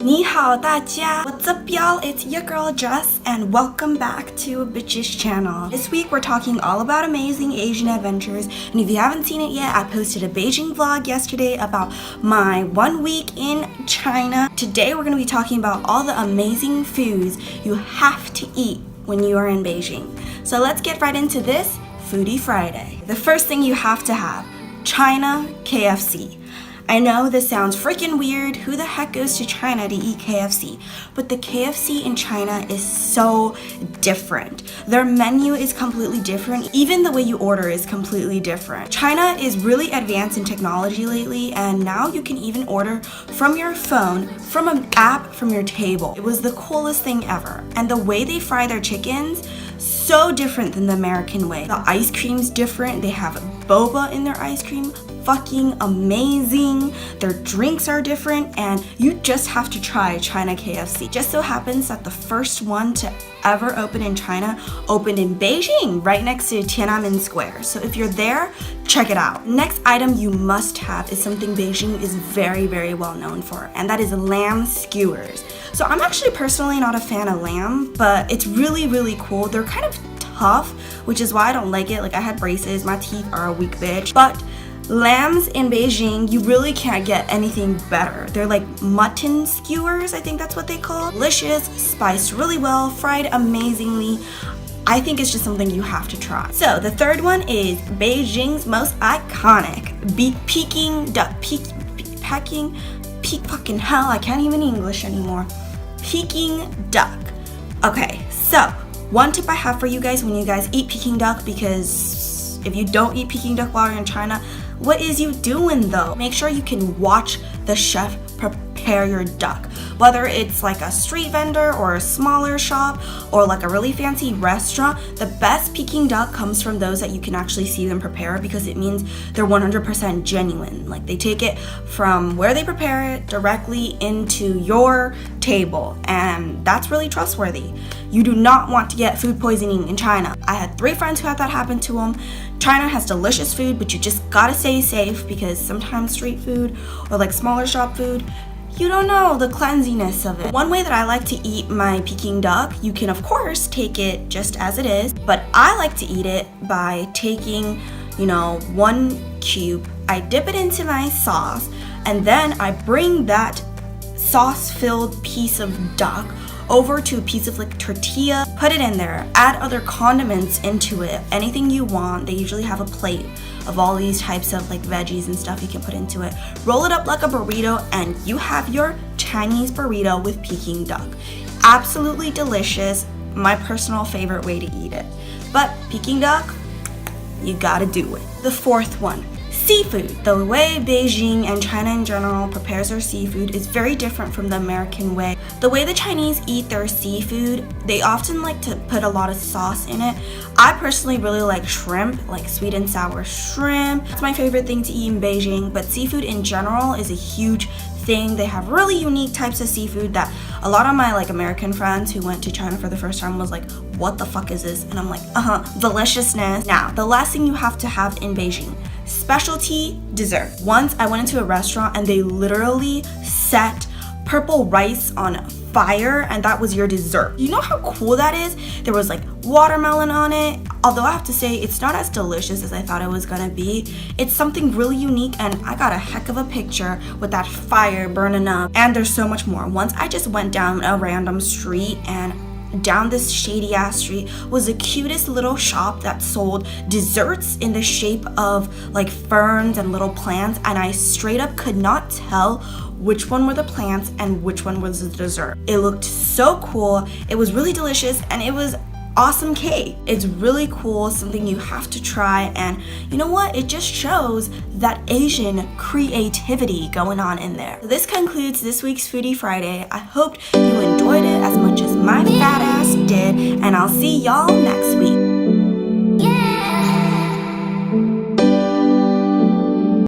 Ni hao da jia. What's up, y'all? It's your girl Jess, and welcome back to Bitch's channel. This week we're talking all about amazing Asian adventures, and if you haven't seen it yet, I posted a Beijing vlog yesterday about my 1 week in China. Today we're going to be talking about all the amazing foods you have to eat when you are in Beijing. So let's get right into this Foodie Friday. The first thing you have to have, China KFC. I know this sounds freaking weird. Who the heck goes to China to eat KFC? But the KFC in China is so different. Their menu is completely different. Even the way you order is completely different. China is really advanced in technology lately, and now you can even order from your phone, from an app from your table. It was the coolest thing ever. And the way they fry their chickens, so different than the American way. The ice cream's different. They have boba in their ice cream. Fucking amazing. Their drinks are different, and you just have to try China KFC. Just so happens that the first one to ever open in China opened in Beijing, right next to Tiananmen Square. So if you're there, check it out. Next item you must have is something Beijing is very, very well known for, and that is lamb skewers. So I'm actually personally not a fan of lamb, but it's really, really cool. They're kind of tough, which is why I don't like it. Like, I had braces, my teeth are a weak bitch, but lambs in Beijing, you really can't get anything better. They're like mutton skewers, I think that's what they call. Delicious, spiced really well, fried amazingly. I think it's just something you have to try. So the third one is Beijing's most iconic Peking Duck. Fucking hell, I can't even English anymore. Peking Duck. Okay, so one tip I have for you guys when you guys eat Peking Duck, because if you don't eat Peking Duck while you're in China, what is you doing though? Make sure you can watch the chef prepare your duck. Whether it's like a street vendor or a smaller shop or like a really fancy restaurant, the best Peking duck comes from those that you can actually see them prepare, because it means they're 100% genuine. Like, they take it from where they prepare it directly into your table, and that's really trustworthy. You do not want to get food poisoning in China. I had 3 friends who had that happen to them. China has delicious food, but you just gotta stay safe, because sometimes street food or like smaller shop food, you don't know the cleanliness of it. One way that I like to eat my Peking duck, you can of course take it just as it is, but I like to eat it by taking, 1 cube, I dip it into my sauce, and then I bring that sauce-filled piece of duck over to a piece of like tortilla, put it in there, add other condiments into it, anything you want. They usually have a plate of all these types of like veggies and stuff you can put into it. Roll it up like a burrito, and you have your Chinese burrito with Peking duck. Absolutely delicious. My personal favorite way to eat it. But Peking duck, you gotta do it. The fourth one, seafood. The way Beijing and China in general prepares their seafood is very different from the American way. The way the Chinese eat their seafood, they often like to put a lot of sauce in it. I personally really like shrimp, like sweet and sour shrimp. It's my favorite thing to eat in Beijing, but seafood in general is a huge thing. They have really unique types of seafood that a lot of my like American friends who went to China for the first time was like, what the fuck is this? And I'm like, deliciousness. Now, the last thing you have to have in Beijing, specialty dessert. Once I went into a restaurant and they literally set purple rice on fire, and that was your dessert. You know how cool that is? There was like watermelon on it. Although I have to say, it's not as delicious as I thought it was gonna be. It's something really unique, and I got a heck of a picture with that fire burning up. And there's so much more. Once I just went down a random street, and down this shady ass street was the cutest little shop that sold desserts in the shape of like ferns and little plants, and I straight up could not tell which one were the plants and which one was the dessert. It looked so cool, it was really delicious, and it was awesome cake. It's really cool, something you have to try, and you know what? It just shows that Asian creativity going on in there. So this concludes this week's Foodie Friday. I hope you enjoyed it as much as my fat ass did, and I'll see y'all next week. Yeah.